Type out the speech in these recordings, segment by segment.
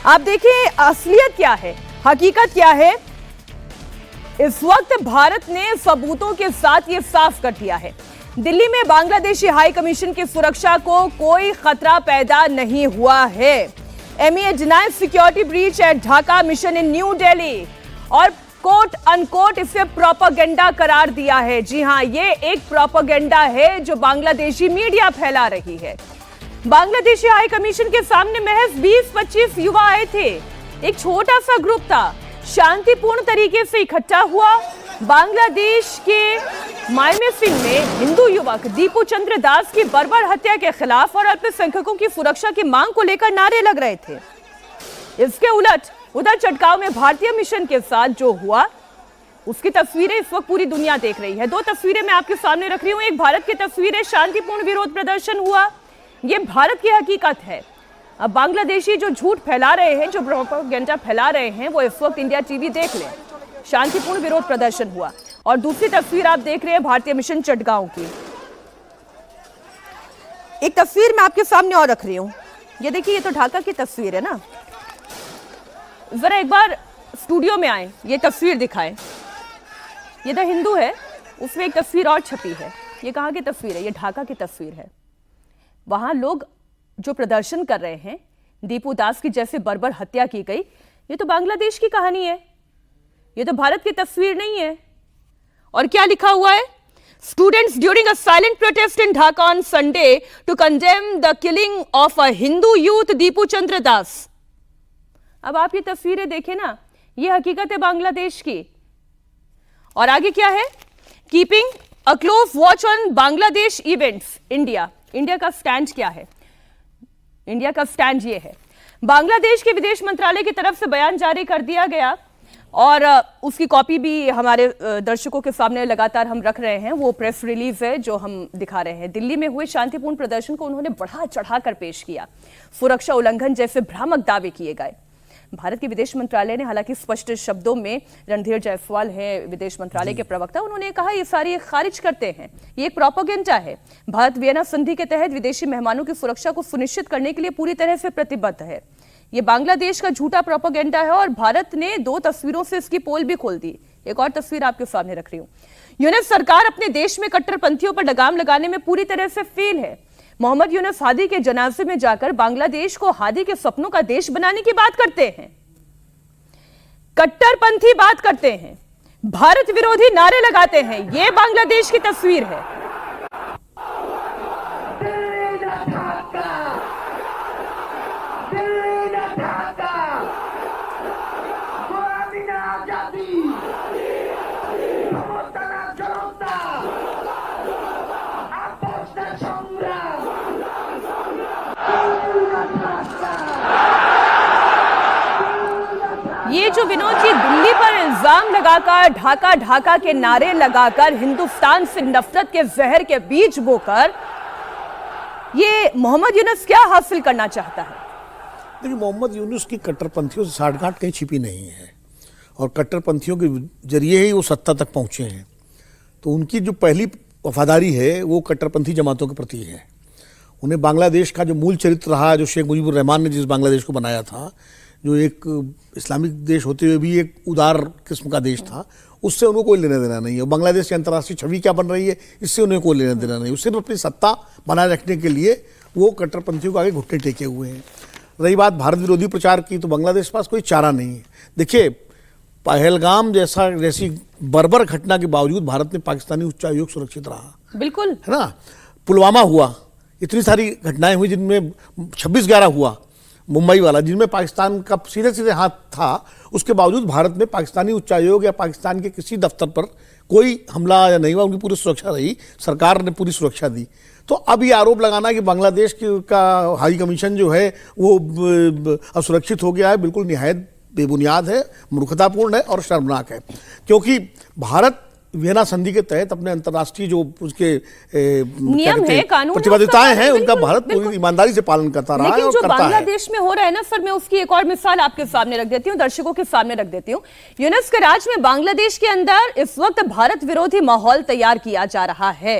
आप देखिए असलियत क्या है, हकीकत क्या है। इस वक्त भारत ने सबूतों के साथ ये साफ कर दिया है, दिल्ली में बांग्लादेशी हाई कमीशन की सुरक्षा को कोई खतरा पैदा नहीं हुआ है। MEA denies security breach at Dhaka mission in New Delhi और कोट अनकोट इसे प्रोपेगेंडा करार दिया है। जी हां, ये एक प्रोपेगेंडा है जो बांग्लादेशी मीडिया फैला रही है। बांग्लादेशी हाई कमीशन के सामने महज 20-25 युवा आए थे। एक छोटा सा ग्रुप था, शांतिपूर्ण तरीके से इकट्ठा हुआ। बांग्लादेश के मायमेसिंग में हिंदू युवक दीपू चंद्र दास की बर्बर हत्या के खिलाफ और अल्पसंख्यकों की सुरक्षा की मांग को लेकर नारे लग रहे थे। इसके उलट उधर चटगांव में भारतीय मिशन के साथ जो हुआ उसकी तस्वीरें इस वक्त पूरी दुनिया देख रही है। दो तस्वीरें मैं आपके सामने रख रही हूं। एक भारत की तस्वीर है, शांतिपूर्ण विरोध प्रदर्शन हुआ, ये भारत की हकीकत है। अब बांग्लादेशी जो झूठ फैला रहे हैं, जो प्रोपेगेंडा फैला रहे हैं, वो इस वक्त इंडिया टीवी देख लें। शांतिपूर्ण विरोध प्रदर्शन हुआ और दूसरी तस्वीर आप देख रहे हैं भारतीय मिशन चटगांव की। एक तस्वीर मैं आपके सामने और रख रही हूं, ये देखिए, ये तो ढाका की तस्वीर है ना। जरा एक बार स्टूडियो में आए, ये तस्वीर दिखाएं। ये द हिंदू है, उसमें एक तस्वीर और छपी है। ये कहाँ की तस्वीर है? ये ढाका की तस्वीर है। वहां लोग जो प्रदर्शन कर रहे हैं, दीपू दास की जैसे बर्बर हत्या की गई, ये तो बांग्लादेश की कहानी है, ये तो भारत की तस्वीर नहीं है। और क्या लिखा हुआ है? Students during a silent protest in Dhaka on Sunday to condemn the killing of a Hindu youth Dipu Chandra Das. अब आप ये तस्वीरें देखें ना, ये हकीकत है बांग्लादेश की। और आगे क्या है? Keeping a close watch on Bangladesh events India. India का स्टैंड क्या है? इंडिया का स्टैंड ये है। बांग्लादेश के विदेश मंत्रालय की तरफ से बयान जारी कर दिया गया और उसकी कॉपी भी हमारे दर्शकों के सामने लगातार हम रख रहे हैं। वो प्रेस रिलीज है जो हम दिखा रहे हैं। दिल्ली में हुए शांतिपूर्ण प्रदर्शन को उन्होंने बढ़ा चढ़ाकर पेश किया। सुरक्षा उल्लंघन जैसे भ्रामक दावे किए गए। भारत के विदेश मंत्रालय ने हालांकि स्पष्ट शब्दों में, रणधीर जायसवाल है विदेश मंत्रालय के प्रवक्ता, उन्होंने कहा ये सारी खारिज करते हैं, ये एक प्रोपेगेंडा है। भारत वियना संधि के तहत विदेशी मेहमानों की सुरक्षा को सुनिश्चित करने के लिए पूरी तरह से प्रतिबद्ध है। ये बांग्लादेश का झूठा प्रोपेगेंडा है और भारत ने दो तस्वीरों से इसकी पोल भी खोल दी। एक और तस्वीर आपके सामने रख रही हूं। यूनुस सरकार अपने देश में कट्टरपंथियों पर लगाम लगाने में पूरी तरह से फेल है। मोहम्मद यूनुस हादी के जनाजे में जाकर बांग्लादेश को हादी के सपनों का देश बनाने की बात करते हैं, कट्टरपंथी बात करते हैं, भारत विरोधी नारे लगाते हैं। यह बांग्लादेश की तस्वीर है। ये जो विनोद जी दिल्ली पर इल्जाम लगाकर, ढाका ढाका के नारे लगाकर, हिंदुस्तान से नफरत के जहर के बीज बोकर, ये मोहम्मद यूनुस क्या हासिल करना चाहता है? देखिए, मोहम्मद यूनुस की कट्टरपंथियों से साठगांठ कहीं छिपी नहीं है और कट्टरपंथियों के जरिए ही वो सत्ता तक पहुंचे हैं। तो उनकी जो पहली वफादारी है वो कट्टरपंथी जमातों के प्रति है। उन्हें बांग्लादेश का जो मूल चरित्र रहा, जो शेख मुजीबुर रहमान ने जिस बांग्लादेश को बनाया था, जो एक इस्लामिक देश होते हुए भी एक उदार किस्म का देश था, उससे उनको कोई लेना देना नहीं है। बांग्लादेश की अंतर्राष्ट्रीय छवि क्या बन रही है, इससे उन्हें कोई लेना देना नहीं है। सिर्फ अपनी सत्ता बनाए रखने के लिए वो कट्टरपंथियों को आगे घुटने टेके हुए हैं। रही बात भारत विरोधी प्रचार की, तो बांग्लादेश के पास कोई चारा नहीं है। देखिए, पहलगाम जैसी बर्बर घटना के बावजूद भारत ने पाकिस्तानी उच्चायोग सुरक्षित रहा, बिल्कुल, है ना। पुलवामा हुआ, इतनी सारी घटनाएं हुई जिनमें 26/11 हुआ, मुंबई वाला, जिनमें पाकिस्तान का सीधे सीधे हाथ था। उसके बावजूद भारत में पाकिस्तानी उच्चायोग या पाकिस्तान के किसी दफ्तर पर कोई हमला या नहीं हुआ, उनकी पूरी सुरक्षा रही, सरकार ने पूरी सुरक्षा दी। तो अब ये आरोप लगाना कि बांग्लादेश का हाई कमीशन जो है वो असुरक्षित हो गया है, बिल्कुल निहायत बेबुनियाद है, मूर्खतापूर्ण है और शर्मनाक है। क्योंकि भारत वियना संधि के तहत अपने अंतर्राष्ट्रीय जो उसके नियम है, कानून, प्रतिबद्धताएं हैं, उनका भारत पूरी ईमानदारी से पालन करता रहा है और करता है। बांग्लादेश में हो रहा है ना सर, मैं उसकी एक और मिसाल आपके सामने रख देती हूँ, दर्शकों के सामने रख देती हूँ। यूनुस के राज में बांग्लादेश के अंदर इस वक्त भारत विरोधी माहौल तैयार किया जा रहा है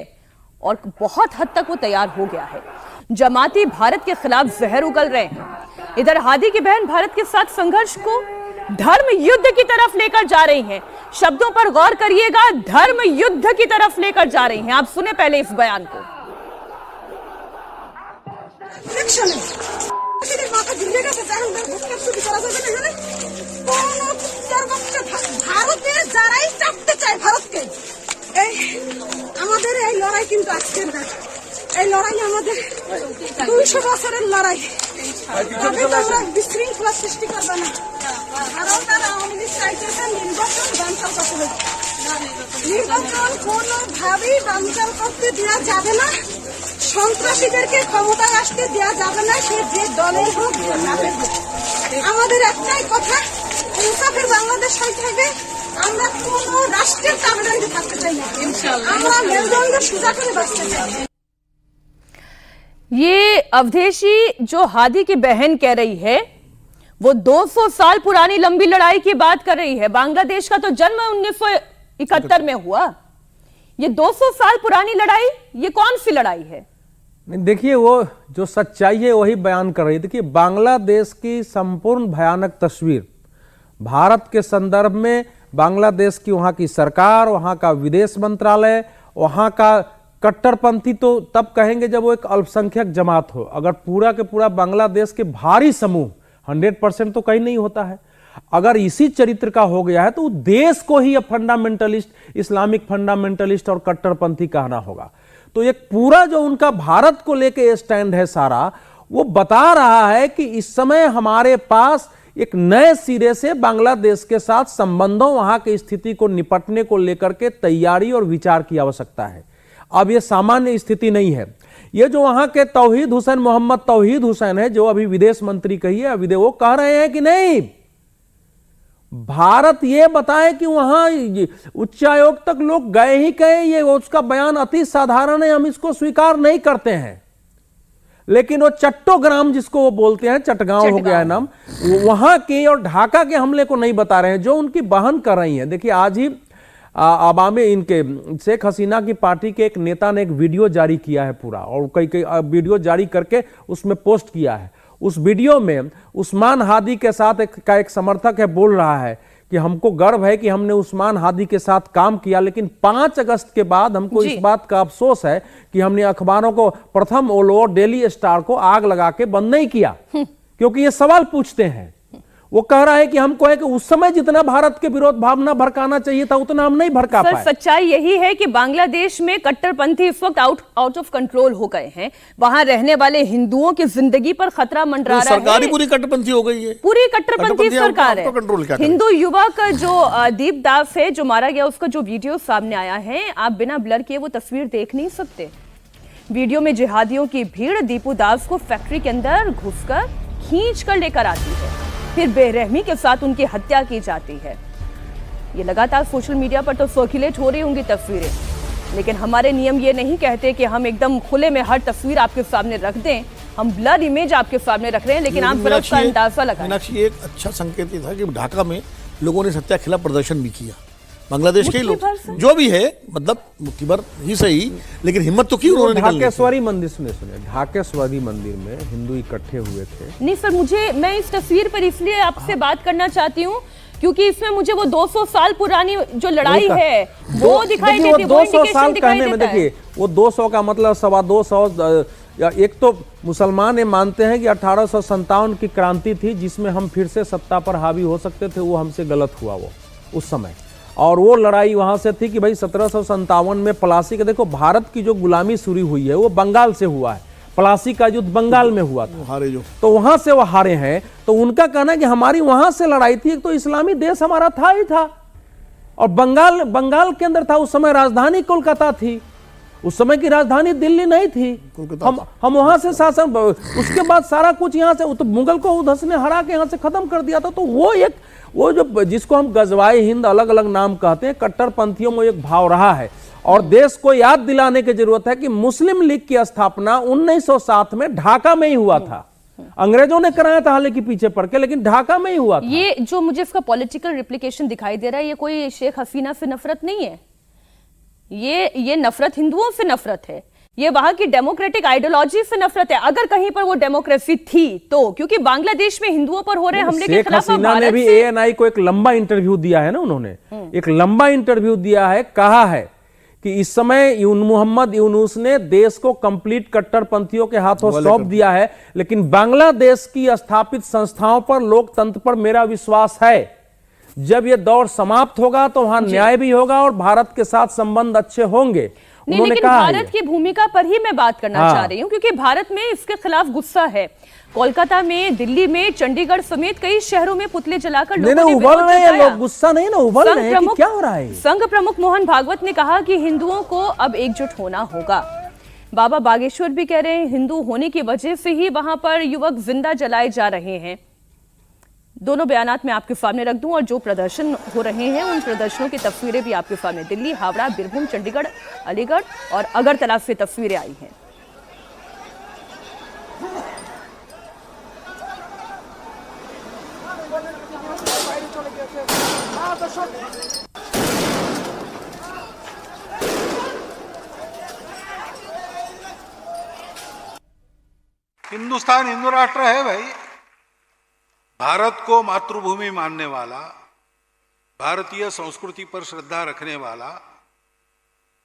और बहुत हद तक वो तैयार हो गया है। जमाती भारत के खिलाफ जहर उगल रहे हैं। इधर हादी की बहन भारत के साथ संघर्ष को धर्म युद्ध की तरफ लेकर जा रही हैं। शब्दों पर गौर करिएगा, धर्म युद्ध की तरफ लेकर जा रही हैं। आप सुने पहले इस बयान को। ভারতের যারাই চাপতে চায় ভারতকে, আমাদের এই লড়াই কিন্তু আজকের না, এই লড়াই আমাদের 200 বছরের লড়াই। আমরা বিশৃঙ্খলা সৃষ্টি করবে না। ভারত আর আওয়ামী লীগ চাইতেছে নির্বাচন বানচাল করতে হবে। নির্বাচন কোনোভাবেই বানচাল করতে দেওয়া যাবে না। সন্ত্রাসীদেরকে ক্ষমতায় আসতে দেওয়া যাবে না, সে যে দলের হোক নামের হোক। আমাদের একটাই কথা, ইনসাফের বাংলাদেশ হইতে হবে। আমরা কোন রাষ্ট্রের তাবেদারিতে থাকতে চাই না। আমরা মেরুদণ্ড সোজা করে বাঁচতে চাই। ये अवधेशी जो हादी की बहन कह रही है वो 200 साल पुरानी लंबी लड़ाई की बात कर रही है। बांग्लादेश का तो जन्म 1971 में हुआ। ये 200 साल पुरानी लड़ाई, ये कौन सी लड़ाई है? नहीं, देखिए वो जो सच्चाई है वही बयान कर रही है। देखिए बांग्लादेश की संपूर्ण भयानक तस्वीर भारत के संदर्भ में, बांग्लादेश की वहां की सरकार, वहां का विदेश मंत्रालय, वहां का कट्टरपंथी तो तब कहेंगे जब वो एक अल्पसंख्यक जमात हो। अगर पूरा के पूरा बांग्लादेश के भारी समूह 100% तो कहीं नहीं होता है, अगर इसी चरित्र का हो गया है तो देश को ही फंडामेंटलिस्ट, इस्लामिक फंडामेंटलिस्ट और कट्टरपंथी कहना होगा। तो एक पूरा जो उनका भारत को लेके स्टैंड है सारा, वो बता रहा है कि इस समय हमारे पास एक नए सिरे से बांग्लादेश के साथ संबंधों, वहां की स्थिति को निपटने को लेकर के तैयारी और विचार की आवश्यकता है। अब ये सामान्य स्थिति नहीं है। ये जो वहां के तौहीद हुसैन, मोहम्मद तौहीद हुसैन है, जो अभी विदेश मंत्री कही है, वो कह रहे हैं कि नहीं, भारत ये बताए कि वहां उच्चायोग तक लोग गए ही गए, ये उसका बयान अति साधारण है, हम इसको स्वीकार नहीं करते हैं। लेकिन वो चट्टोग्राम जिसको वो बोलते हैं, चटगांव हो गया है नाम, वहां के और ढाका के हमले को नहीं बता रहे हैं, जो उनकी बहन कर रही हैं। देखिए आज ही अवामी इनके शेख हसीना की पार्टी के एक नेता ने एक वीडियो जारी किया है पूरा, और कई वीडियो जारी करके उसमें पोस्ट किया है। उस वीडियो में उस्मान हादी के साथ एक समर्थक है, बोल रहा है कि हमको गर्व है कि हमने उस्मान हादी के साथ काम किया, लेकिन 5 अगस्त के बाद हमको इस बात का अफसोस है कि हमने अखबारों को, प्रथम ओलो, डेली स्टार को आग लगा के बंद नहीं किया, क्योंकि ये सवाल पूछते हैं। वो कह रहा है कि हमको है कि उस समय जितना भारत के विरोध भावना भड़काना चाहिए था उतना हम नहीं भड़का पाए। सच्चाई यही है कि बांग्लादेश में कट्टरपंथी इस वक्त आउट ऑफ कंट्रोल हो गए हैं। वहां रहने वाले हिंदुओं की जिंदगी पर खतरा मंडरा रहा है। सरकार ही पूरी कट्टरपंथी हो गई है, पूरी कट्टरपंथी सरकार है। हिंदू युवक जो दीप दास है, जो मारा गया, उसका जो वीडियो सामने आया है, आप बिना ब्लर किए वो तस्वीर देख नहीं सकते। वीडियो में जिहादियों की भीड़ दीपू दास को फैक्ट्री के अंदर घुसकर खींच कर लेकर आती है, फिर बेरहमी के साथ उनकी हत्या की जाती है। ये लगातार सोशल मीडिया पर तो सर्कुलेट हो रही होंगी तस्वीरें, लेकिन हमारे नियम ये नहीं कहते कि हम एकदम खुले में हर तस्वीर आपके सामने रख दें। हम ब्लर इमेज आपके सामने रख रहे हैं, लेकिन आप जरा उसका अंदाजा लगाएं। मीनाक्षी, एक अच्छा संकेत था कि ढाका में लोगों ने सत्या के खिलाफ प्रदर्शन भी किया। बांग्लादेश के लोग जो भी है, मतलब मुट्ठी भर ही सही, लेकिन हिम्मत तो की उन्होंने। ढाकेश्वरी मंदिर, सुने ढाकेश्वरी मंदिर में हिंदू इकट्ठे हुए थे। नहीं सर, मैं इस तस्वीर पर इसलिए आपसे बात करना चाहती हूँ क्योंकि इसमें मुझे वो 200 साल पुरानी जो लड़ाई है वो दिखाई देती है। 200 साल कहने में देखिए, वो 200 का मतलब 225, एक तो मुसलमान ये मानते हैं कि 1857 की क्रांति थी जिसमें हम फिर से सत्ता पर हावी हो सकते थे, वो हमसे गलत हुआ वो उस समय। और वो लड़ाई वहां से थी कि भाई 1757 में प्लासी का, देखो भारत की जो गुलामी शुरू हुई है वो बंगाल से हुआ है, प्लासी का युद्ध बंगाल में हुआ था, हारे जो, तो वहां से वो हारे हैं। तो उनका कहना है कि हमारी वहां से लड़ाई थी, एक तो इस्लामी देश हमारा था ही था, और बंगाल के अंदर था। उस समय राजधानी कोलकाता थी, उस समय की राजधानी दिल्ली नहीं थी। हम वहां से शासन, उसके बाद सारा कुछ यहाँ से, तो मुगल को उधस ने हरा के यहाँ से खत्म कर दिया था। तो वो जो जिसको हम गजवाए हिंद अलग अलग नाम कहते हैं, कट्टरपंथियों में एक भाव रहा है। और देश को याद दिलाने की जरूरत है कि मुस्लिम लीग की स्थापना 1907 में ढाका में ही हुआ था। अंग्रेजों ने कराया था हालांकि पीछे पड़ के, लेकिन ढाका में ही हुआ था। ये जो मुझे इसका पॉलिटिकल रिप्लिकेशन दिखाई दे रहा है, ये कोई शेख हसीना से नफरत नहीं है, ये नफरत हिंदुओं से नफरत है। ये वहां की डेमोक्रेटिक आइडियोलॉजी से नफरत है। अगर कहीं पर वो डेमोक्रेसी थी तो, क्योंकि बांग्लादेश में हिंदुओं पर हो रहे हमले के शेख खिलाफ अब हसीना ने भारत भी से ANI को एक लंबा इंटरव्यू दिया है ना, उन्होंने एक लंबा इंटरव्यू दिया है, कहा है कि इस समय मोहम्मद यूनुस ने देश को कंप्लीट कट्टरपंथियों के हाथों सौंप दिया है, लेकिन बांग्लादेश की स्थापित संस्थाओं पर, लोकतंत्र पर मेरा विश्वास है। जब यह दौर समाप्त होगा तो वहां न्याय भी होगा और भारत के साथ संबंध अच्छे होंगे। नहीं, उन्होंने लेकिन कहा भारत की भूमिका पर ही मैं बात करना चाह रही हूं, क्योंकि भारत में इसके खिलाफ गुस्सा है। कोलकाता में, दिल्ली में, चंडीगढ़ समेत कई शहरों में पुतले जलाकर लोगों ने उबल रहे हैं लोग, गुस्सा नहीं ना, उबल रहे हैं कि क्या हो रहा है। संघ प्रमुख मोहन भागवत ने कहा कि हिंदुओं को अब एकजुट होना होगा। बाबा बागेश्वर भी कह रहे हैं हिंदू होने की वजह से ही वहां पर युवक जिंदा जलाए जा रहे हैं। दोनों बयानात मैं आपके सामने रख दूं, और जो प्रदर्शन हो रहे हैं उन प्रदर्शनों की तस्वीरें भी आपके सामने दिल्ली, हावड़ा, बीरभूम, चंडीगढ़, अलीगढ़ और अगरतला से तस्वीरें आई हैं। हिंदुस्तान हिंदू राष्ट्र है भाई। भारत को मातृभूमि मानने वाला, भारतीय संस्कृति पर श्रद्धा रखने वाला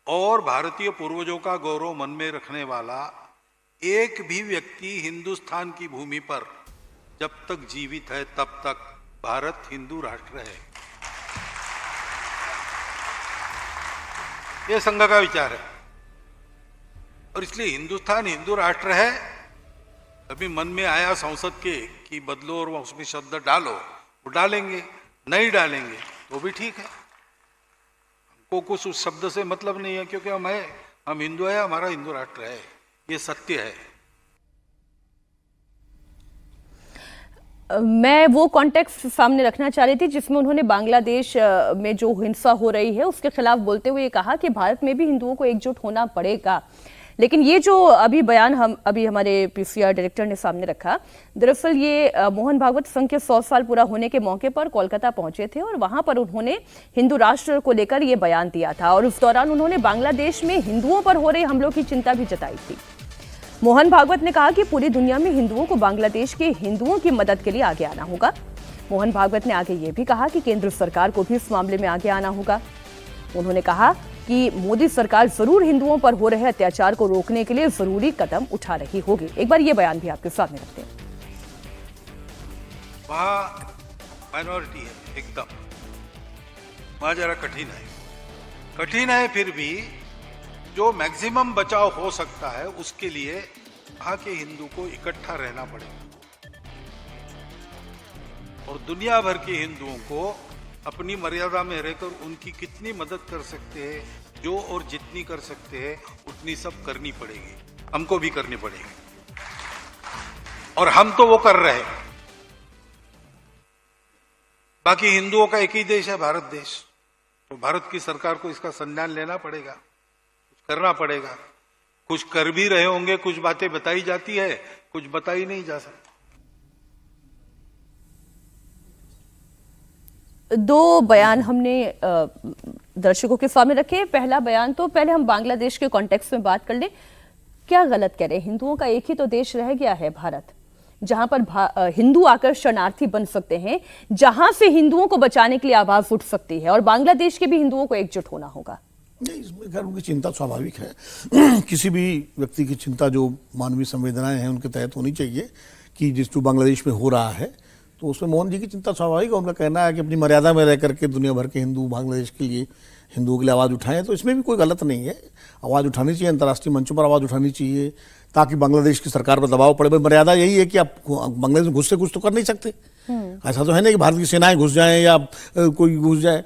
और भारतीय पूर्वजों का गौरव मन में रखने वाला एक भी व्यक्ति हिंदुस्तान की भूमि पर जब तक जीवित है तब तक भारत हिंदू राष्ट्र है। यह संघ का विचार है और इसलिए हिंदुस्तान हिंदू राष्ट्र है। अभी मन में आया संसद के कि बदलो और उसमें शब्द डालो, वो डालेंगे, नहीं डालेंगे तो भी ठीक है, हमको कुछ उस शब्द से मतलब नहीं है, क्योंकि हम हिंदू है, हमारा हिंदू राष्ट्र है, ये सत्य है। मैं वो कॉन्टेक्स्ट सामने रखना चाह रही थी जिसमें उन्होंने बांग्लादेश में जो हिंसा हो रही है उसके खिलाफ बोलते हुए कहा कि भारत में भी हिंदुओं को एकजुट होना पड़ेगा। लेकिन ये जो अभी बयान अभी हमारे PCR डायरेक्टर ने सामने रखा, दरअसल ये मोहन भागवत संघ के 100 साल पूरा होने के मौके पर कोलकाता पहुंचे थे और वहां पर उन्होंने हिंदू राष्ट्र को लेकर ये बयान दिया था और उस दौरान उन्होंने बांग्लादेश में हिंदुओं पर हो रहे हमलों की चिंता भी जताई थी। मोहन भागवत ने कहा कि पूरी दुनिया में हिंदुओं को बांग्लादेश के हिंदुओं की मदद के लिए आगे आना होगा। मोहन भागवत ने आगे ये भी कहा कि केंद्र सरकार को भी इस मामले में आगे आना होगा। उन्होंने कहा कि मोदी सरकार जरूर हिंदुओं पर हो रहे अत्याचार को रोकने के लिए जरूरी कदम उठा रही होगी। एक बार ये बयान भी आपके सामने रखते हैं। वहां माइनॉरिटी है एकदम, वहां जरा कठिन है, फिर भी जो मैक्सिमम बचाव हो सकता है उसके लिए वहां के हिंदू को इकट्ठा रहना पड़ेगा और दुनिया भर के हिंदुओं को अपनी मर्यादा में रहकर उनकी कितनी मदद कर सकते हैं, जो और जितनी कर सकते हैं उतनी सब करनी पड़ेगी, हमको भी करनी पड़ेगी और हम तो वो कर रहे हैं। बाकी हिंदुओं का एक ही देश है, भारत देश, तो भारत की सरकार को इसका संज्ञान लेना पड़ेगा, कुछ करना पड़ेगा। कुछ कर भी रहे होंगे, कुछ बातें बताई जाती है, कुछ बताई नहीं जा सकती। दो बयान हमने दर्शकों के सामने रखे। पहला बयान तो पहले हम बांग्लादेश के कॉन्टेक्स्ट में बात कर लें। क्या गलत कह रहे हैं? हिंदुओं का एक ही तो देश रह गया है भारत, जहां पर हिंदू आकर शरणार्थी बन सकते हैं, जहां से हिंदुओं को बचाने के लिए आवाज उठ सकती है और बांग्लादेश के भी हिंदुओं को एकजुट होना होगा। नहीं, इसमें खैर उनकी चिंता स्वाभाविक है। किसी भी व्यक्ति की चिंता जो मानवीय संवेदनाएं हैं उनके तहत होनी चाहिए कि जिस जो बांग्लादेश में हो रहा है, तो उसमें मोहन जी की चिंता स्वाभाविक है। उनका कहना है कि अपनी मर्यादा में रह करके दुनिया भर के हिंदू बांग्लादेश के लिए, हिंदुओं के लिए आवाज़ उठाएं, तो इसमें भी कोई गलत नहीं है। आवाज़ उठानी चाहिए, अंतर्राष्ट्रीय मंचों पर आवाज़ उठानी चाहिए ताकि बांग्लादेश की सरकार पर दबाव पड़े। भाई मर्यादा यही है कि आप बांग्लादेश में घुस से कुछ तो कर नहीं सकते, ऐसा तो है नहीं कि भारत की सेनाएं घुस जाएं या कोई घुस जाए।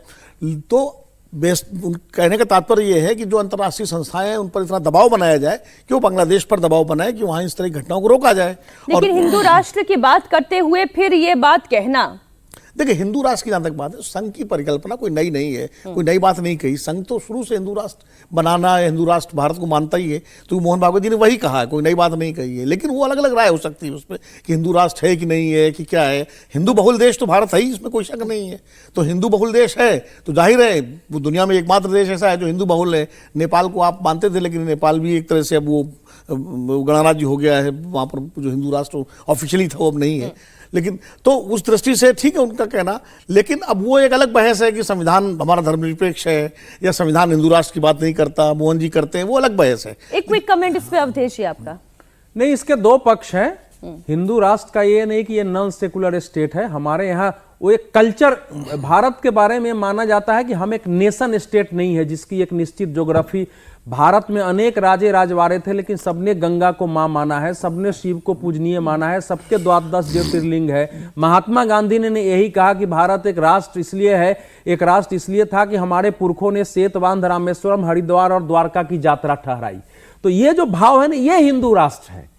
तो कहने का तात्पर्य यह है कि जो अंतर्राष्ट्रीय संस्थाएं हैं उन पर इतना दबाव बनाया जाए कि वो बांग्लादेश पर दबाव बनाए कि वहां इस तरह की घटनाओं को रोका जाए। लेकिन हिंदू राष्ट्र की बात करते हुए फिर ये बात कहना, देखिए, हिंदू राष्ट्र की जहां तक बात है, संघ की परिकल्पना कोई नई नहीं है, कोई नई बात नहीं कही। संघ तो शुरू से हिंदू राष्ट्र बनाना, हिंदू राष्ट्र भारत को मानता ही है, तो मोहन भागवत जी ने वही कहा है, कोई नई बात नहीं कही है। लेकिन वो अलग अलग राय हो सकती है उसमें कि हिंदू राष्ट्र है कि नहीं है, कि क्या है। हिंदू बहुल देश तो भारत है ही, इसमें कोई शक नहीं है। तो हिंदू बहुल देश है तो जाहिर है वो दुनिया में एकमात्र देश ऐसा है जो हिंदू बहुल है। नेपाल को आप मानते थे, लेकिन नेपाल भी एक तरह से अब वो गणराज्य हो गया है, वहाँ पर जो हिंदू राष्ट्र ऑफिशियली था वो अब नहीं है। लेकिन तो उस दृष्टि से ठीक है उनका कहना, लेकिन अब वो एक अलग बहस है कि संविधान हमारा धर्मनिरपेक्ष है या संविधान हिंदू राष्ट्र की बात नहीं करता, मोहन जी करते हैं, वो अलग बहस है। एक क्विक कमेंट इस पे अवधेश जी आपका। नहीं, इसके दो पक्ष हैं। हिंदू राष्ट्र का ये नहीं कि ये नॉन सेकुलर स्टेट है। हमारे यहाँ वो एक कल्चर, भारत के बारे में माना जाता है कि हम एक नेशन स्टेट नहीं है जिसकी एक निश्चित ज्योग्राफी। भारत में अनेक राजे राजवाड़े थे, लेकिन सबने गंगा को मां माना है, सबने शिव को पूजनीय माना है, सबके 12 ज्योतिर्लिंग है। महात्मा गांधी ने यही कहा कि भारत एक राष्ट्र इसलिए है, एक राष्ट्र इसलिए था कि हमारे पुरखों ने सेतुबंध, रामेश्वरम, हरिद्वार और द्वारका की यात्रा ठहराई। तो ये जो भाव है ना, ये हिंदू राष्ट्र है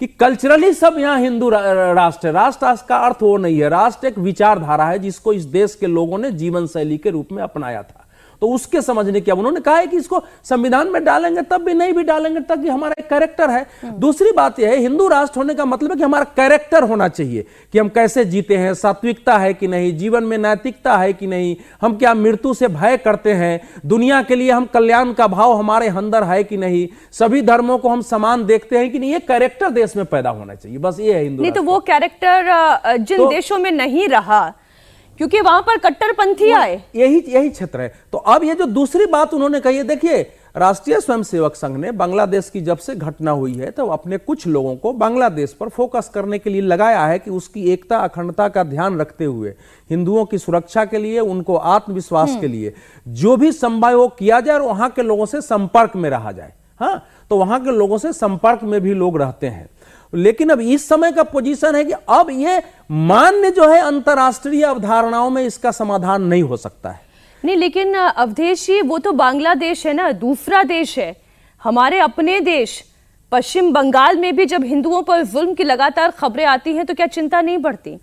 कि कल्चरली सब यहाँ हिंदू राष्ट्र है। राष्ट्र का अर्थ वो नहीं है। राष्ट्र एक विचारधारा है जिसको इस देश के लोगों ने जीवन शैली के रूप में अपनाया था। तो उसके समझने की अब उन्होंने कहा है कि इसको संविधान में डालेंगे तब भी नहीं भी डालेंगे तब भी हमारा एक कैरेक्टर है। दूसरी बात यह है, हिंदू राष्ट्र होने का मतलब है कि हमारा कैरेक्टर होना चाहिए कि हम कैसे जीते हैं, सात्विकता है कि नहीं, जीवन में नैतिकता है कि नहीं, हम क्या मृत्यु से भय करते हैं, दुनिया के लिए हम कल्याण का भाव हमारे अंदर है कि नहीं, सभी धर्मों को हम समान देखते हैं कि नहीं। ये कैरेक्टर देश में पैदा होना चाहिए, बस ये है हिंदू। नहीं तो वो कैरेक्टर जिन देशों में नहीं रहा क्योंकि वहां पर कट्टरपंथी आए, यही क्षेत्र है। तो अब ये जो दूसरी बात उन्होंने कही है, देखिए, राष्ट्रीय स्वयंसेवक संघ ने बांग्लादेश की जब से घटना हुई है तो अपने कुछ लोगों को बांग्लादेश पर फोकस करने के लिए लगाया है कि उसकी एकता अखंडता का ध्यान रखते हुए, हिंदुओं की सुरक्षा के लिए, उनको आत्मविश्वास के लिए जो भी संभव किया जाए और वहां के लोगों से संपर्क में रहा जाए। हाँ, तो वहां के लोगों से संपर्क में भी लोग रहते हैं। लेकिन अब इस समय का पोजीशन है कि अब ये मान्य जो है अंतर्राष्ट्रीय अवधारणाओं में इसका समाधान नहीं हो सकता है। नहीं, लेकिन अवधेश जी, वो तो बांग्लादेश है ना, दूसरा देश है। हमारे अपने देश पश्चिम बंगाल में भी जब हिंदुओं पर जुल्म की लगातार खबरें आती हैं तो क्या चिंता नहीं बढ़ती?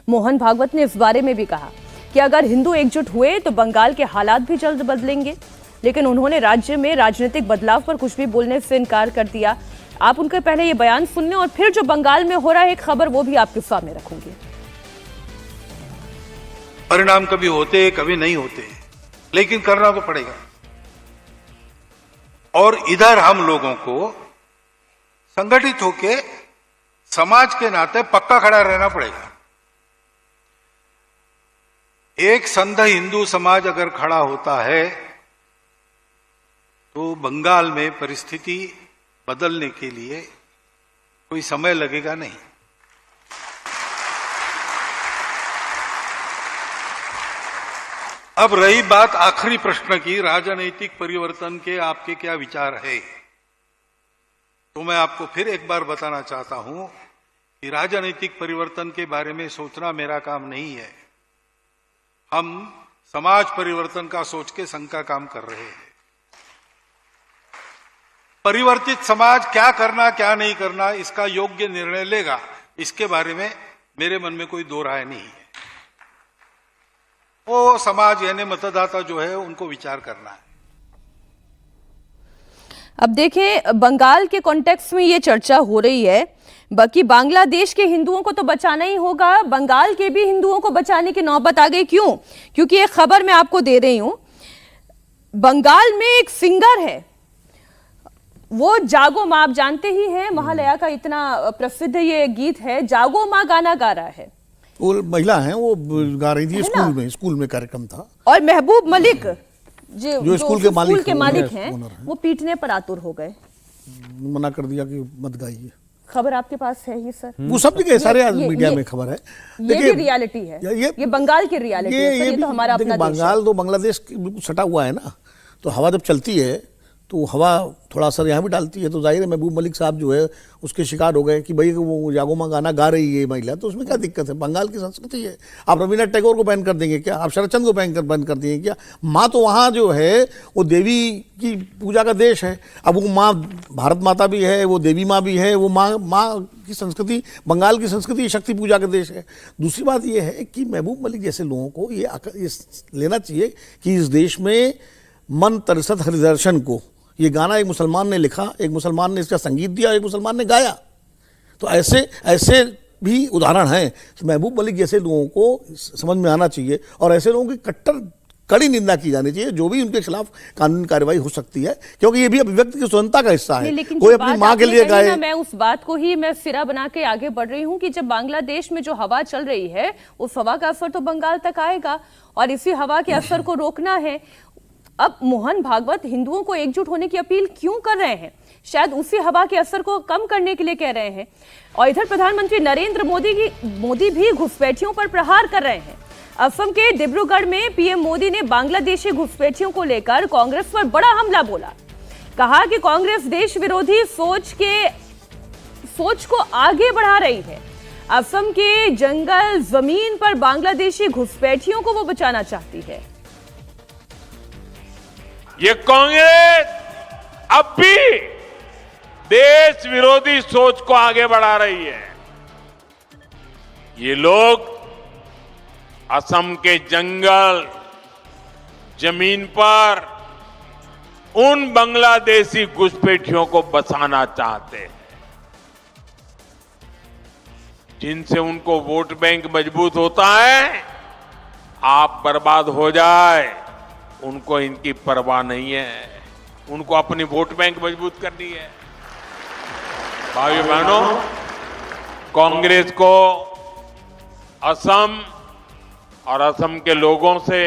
मोहन भागवत ने इस बारे में भी कहा कि अगर हिंदू एकजुट हुए तो बंगाल के हालात भी जल्द बदलेंगे, लेकिन उन्होंने राज्य में राजनीतिक बदलाव पर कुछ भी बोलने से इनकार कर दिया। आप उनके पहले ये बयान सुनने और फिर जो बंगाल में हो रहा है एक खबर वो भी आपके सामने रखूंगी। परिणाम कभी होते कभी नहीं होते, लेकिन करना तो पड़ेगा। और इधर हम लोगों को संगठित होके समाज के नाते पक्का खड़ा रहना पड़ेगा। एक संघ हिंदू समाज अगर खड़ा होता है तो बंगाल में परिस्थिति बदलने के लिए कोई समय लगेगा नहीं। अब रही बात आखिरी प्रश्न की, राजनीतिक परिवर्तन के आपके क्या विचार है, तो मैं आपको फिर एक बार बताना चाहता हूं कि राजनीतिक परिवर्तन के बारे में सोचना मेरा काम नहीं है। हम समाज परिवर्तन का सोच के संघ का काम कर रहे हैं। परिवर्तित समाज क्या करना क्या नहीं करना इसका योग्य निर्णय लेगा, इसके बारे में मेरे मन में कोई दो राय नहीं है। वो समाज यानी मतदाता जो है उनको विचार करना है। अब देखें, बंगाल के कॉन्टेक्स्ट में ये चर्चा हो रही है, बाकी बांग्लादेश के हिंदुओं को तो बचाना ही होगा, बंगाल के भी हिंदुओं को बचाने की नौबत आ गई। क्यों? क्योंकि एक खबर मैं आपको दे रही हूं, बंगाल में एक सिंगर है, वो जागो माँ, आप जानते ही हैं महालया का इतना प्रसिद्ध ये गीत है, जागो माँ गाना गा रहा है। वो महिला है, वो गा रही थी स्कूल में कार्यक्रम था। और महबूब मलिक जो स्कूल के मालिक हैं, वो पीटने पर आतुर हो गए, मना कर दिया कि मत गाइए। खबर आपके पास है ये सर? वो सब जगह सारे मीडिया में खबर है। ये भी रियलिटी है, ये बंगाल की रियलिटी है सर, ये तो हमारा अपना देश है। बंगाल तो बांग्लादेश बिल्कुल सटा हुआ है ना, तो हवा जब चलती है तो हवा थोड़ा असर यहाँ भी डालती है। तो जाहिर है महबूब मलिक साहब जो है उसके शिकार हो गए कि भाई वो जागो माँ गाना गा रही है महिला, तो उसमें क्या दिक्कत है, बंगाल की संस्कृति है। आप रविन्द्रनाथ टैगोर को बैन कर देंगे क्या, आप शरदचंद को बैन कर देंगे क्या? माँ तो वहाँ जो है वो देवी की पूजा का देश है। अब वो माँ भारत माता भी है, वो देवी माँ भी है, वो माँ की संस्कृति, बंगाल की संस्कृति शक्ति पूजा का देश है। दूसरी बात ये है कि महबूब मलिक जैसे लोगों को ये लेना चाहिए कि इस देश में मन तरसत हरिदर्शन को, ये गाना एक मुसलमान ने लिखा, एक मुसलमान ने इसका संगीत दिया, एक मुसलमान ने गाया। तो ऐसे भी उदाहरण हैं। तो महबूब मलिक जैसे लोगों को समझ में आना चाहिए और ऐसे लोगों की कट्टर कड़ी निंदा की जानी चाहिए, जो भी उनके खिलाफ कानूनी कार्रवाई हो सकती है, क्योंकि ये भी अभिव्यक्ति की स्वतंत्रता का हिस्सा है। कोई अपनी माँ के लिए गाए। मैं उस बात को ही मैं सिरा बना के आगे बढ़ रही हूँ कि जब बांग्लादेश में जो हवा चल रही है उस हवा का असर तो बंगाल तक आएगा और इसी हवा के असर को रोकना है। अब मोहन भागवत हिंदुओं को एकजुट होने की अपील क्यों कर रहे हैं? शायद उसी हवा के असर को कम करने के लिए कह रहे हैं। और इधर प्रधानमंत्री नरेंद्र मोदी भी घुसपैठियों पर प्रहार कर रहे हैं। असम के डिब्रूगढ़ में पीएम मोदी ने बांग्लादेशी घुसपैठियों को लेकर कांग्रेस पर बड़ा हमला बोला। कहा कि कांग्रेस देश विरोधी सोच को आगे बढ़ा रही है। असम के जंगल जमीन पर बांग्लादेशी घुसपैठियों को वो बचाना चाहती है। ये कांग्रेस अब भी देश विरोधी सोच को आगे बढ़ा रही है। ये लोग असम के जंगल जमीन पर उन बांग्लादेशी घुसपैठियों को बसाना चाहते हैं जिनसे उनको वोट बैंक मजबूत होता है। आप बर्बाद हो जाए उनको इनकी परवाह नहीं है, उनको अपनी वोट बैंक मजबूत करनी है। भाइयों बहनों, कांग्रेस को असम और असम के लोगों से,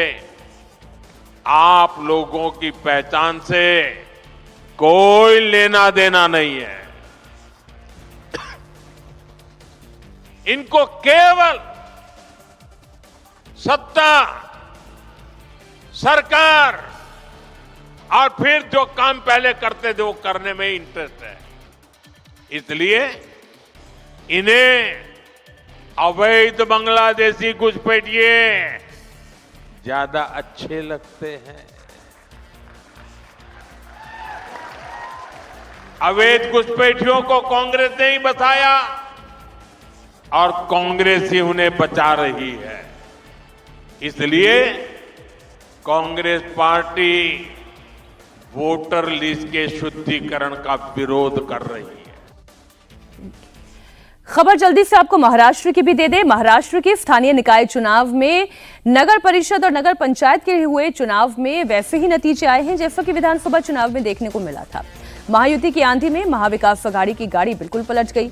आप लोगों की पहचान से कोई लेना देना नहीं है। इनको केवल सत्ता, सरकार और फिर जो काम पहले करते थे वो करने में इंटरेस्ट है। इसलिए इन्हें अवैध बांग्लादेशी घुसपैठिए ज्यादा अच्छे लगते हैं। अवैध घुसपैठियों को कांग्रेस ने ही बचाया और कांग्रेस ही उन्हें बचा रही है। इसलिए कांग्रेस पार्टी वोटर लिस्ट के शुद्धिकरण का विरोध कर रही है। खबर जल्दी से आपको महाराष्ट्र की भी दे दे। महाराष्ट्र के स्थानीय निकाय चुनाव में नगर परिषद और नगर पंचायत के हुए चुनाव में वैसे ही नतीजे आए हैं जैसा कि विधानसभा चुनाव में देखने को मिला था। महायुति की आंधी में महाविकास अघाड़ी की गाड़ी बिल्कुल पलट गई।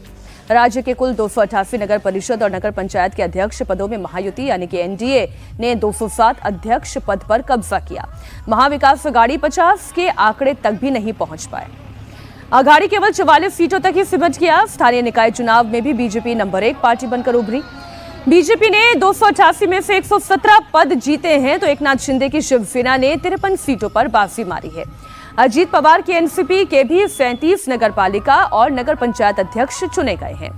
राज्य के कुल 288 नगर परिषद और नगर पंचायत के अध्यक्ष पदों में महायुति यानी कि एनडीए ने 207 अध्यक्ष पद पर कब्जा किया। महाविकास अघाड़ी 50 के आंकड़े तक भी नहीं पहुंच पाए। अघाड़ी केवल 44 सीटों तक ही सिमट गया। स्थानीय निकाय चुनाव में भी बीजेपी नंबर 1 पार्टी बनकर उभरी। बीजेपी ने 288 में से 117 पद जीते हैं तो एकनाथ शिंदे की शिवसेना ने 53 सीटों पर बाजी मारी है। अजीत पवार की एनसीपी के भी 37 नगर पालिका और नगर पंचायत अध्यक्ष चुने गए हैं।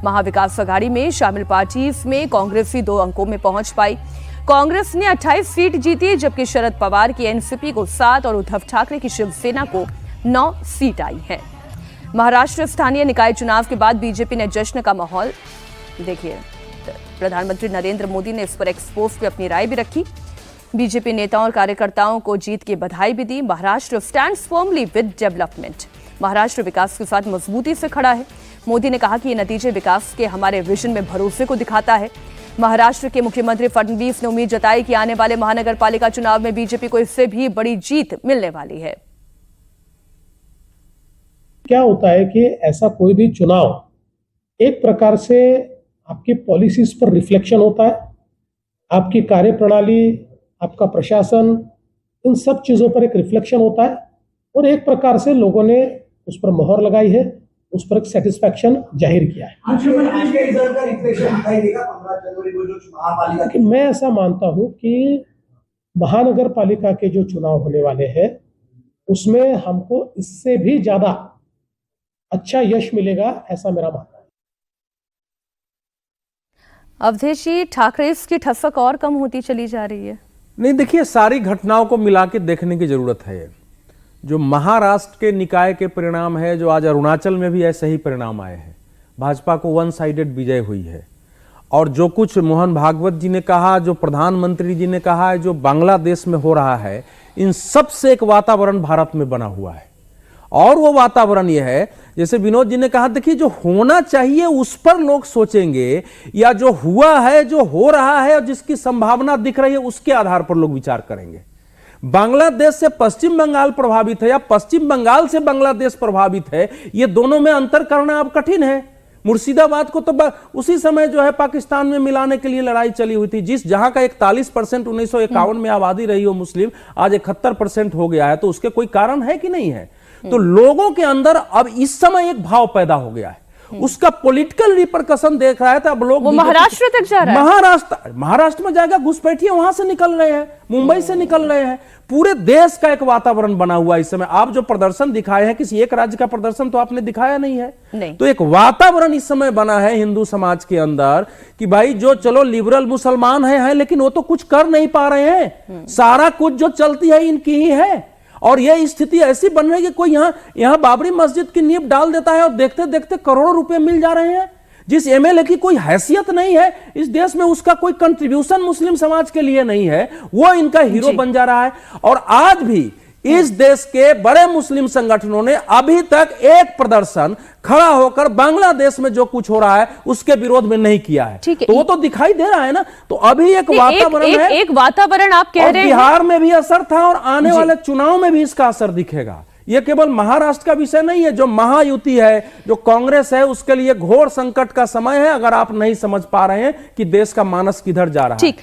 महाविकास अघाड़ी में शामिल पार्टी में कांग्रेस ही 2 अंकों में पहुंच पाई। कांग्रेस ने 28 सीट जीती जबकि शरद पवार की एनसीपी को 7 और उद्धव ठाकरे की शिवसेना को 9 सीट आई है। महाराष्ट्र स्थानीय निकाय चुनाव के बाद बीजेपी ने जश्न का माहौल। देखिए, प्रधानमंत्री नरेंद्र मोदी ने इस पर एक्स पोस्ट पे अपनी राय भी रखी। बीजेपी नेताओं और कार्यकर्ताओं को जीत की बधाई भी दी। Maharashtra stands firmly with development. Maharashtra विकास के साथ मजबूती से खड़ा है। मोदी ने कहा कि ये नतीजे विकास के हमारे विजन में भरोसे को दिखाता है। महाराष्ट्र के मुख्यमंत्री फडणवीस ने उम्मीद जताई कि आने वाले महानगर पालिका चुनाव में बीजेपी को इससे भी बड़ी जीत मिलने वाली है। क्या होता है कि ऐसा कोई भी चुनाव एक प्रकार से आपकी पॉलिसीज पर रिफ्लेक्शन होता है, आपकी कार्यप्रणाली, आपका प्रशासन, इन सब चीजों पर एक रिफ्लेक्शन होता है और एक प्रकार से लोगों ने उस पर मोहर लगाई है, उस पर एक सेटिस्फैक्शन जाहिर किया है। कि मैं ऐसा मानता हूं कि महानगर पालिका के जो चुनाव होने वाले हैं उसमें हमको इससे भी ज्यादा अच्छा यश मिलेगा, ऐसा मेरा मानना है। अवधेश जी, ठाकरे की ठसक और कम होती चली जा रही है। नहीं, देखिए, सारी घटनाओं को मिला के देखने की जरूरत है। जो महाराष्ट्र के निकाय के परिणाम है, जो आज अरुणाचल में भी ऐसे ही परिणाम आए हैं, भाजपा को वन साइडेड विजय हुई है। और जो कुछ मोहन भागवत जी ने कहा, जो प्रधानमंत्री जी ने कहा है, जो बांग्लादेश में हो रहा है, इन सब से एक वातावरण भारत में बना हुआ है। और वो वातावरण ये है, जैसे विनोद जी ने कहा, देखिए, जो होना चाहिए उस पर लोग सोचेंगे, या जो हुआ है, जो हो रहा है और जिसकी संभावना दिख रही है, उसके आधार पर लोग विचार करेंगे। बांग्लादेश से पश्चिम बंगाल प्रभावित है या पश्चिम बंगाल से बांग्लादेश प्रभावित है, ये दोनों में अंतर करना अब कठिन है। मुर्शिदाबाद को तो उसी समय जो है पाकिस्तान में मिलाने के लिए लड़ाई चली हुई थी। जहां का 41% 1951 में आबादी रही हो मुस्लिम, आज 71% हो गया है। तो उसके कोई कारण है कि नहीं है? तो लोगों के अंदर अब इस समय एक भाव पैदा हो गया है, उसका पॉलिटिकल रिपरकशन देख रहा है। तो अब लोग वो महाराष्ट्र तक जा रहा है। महाराष्ट्र में जाएगा, घुसपैठिए वहां से निकल रहे हैं, मुंबई से निकल रहे हैं। पूरे देश का एक वातावरण बना हुआ है इस समय। आप जो प्रदर्शन दिखाए हैं, किसी एक राज्य का प्रदर्शन तो आपने दिखाया नहीं है। नहीं। तो एक वातावरण इस समय बना है हिंदू समाज के अंदर कि भाई, जो चलो लिबरल मुसलमान हैं, लेकिन वो तो कुछ कर नहीं पा रहे हैं। सारा कुछ जो चलती है इनकी ही है। और यह स्थिति ऐसी बन रही है कि कोई यहां बाबरी मस्जिद की नींव डाल देता है और देखते देखते करोड़ों रुपए मिल जा रहे हैं। जिस एमएलए की कोई हैसियत नहीं है इस देश में, उसका कोई कंट्रीब्यूशन मुस्लिम समाज के लिए नहीं है, वो इनका हीरो बन जा रहा है। और आज भी इस देश के बड़े मुस्लिम संगठनों ने अभी तक एक प्रदर्शन खड़ा होकर बांग्लादेश में जो कुछ हो रहा है उसके विरोध में नहीं किया है। तो वो तो दिखाई दे रहा है ना। तो अभी एक वातावरण है, एक वातावरण आप कह रहे हैं। बिहार में भी असर था और आने वाले चुनाव में भी इसका असर दिखेगा। ये केवल महाराष्ट्र का विषय नहीं है। जो महायुति है, जो कांग्रेस है, उसके लिए घोर संकट का समय है, अगर आप नहीं समझ पा रहे हैं कि देश का मानस किधर जा रहा है।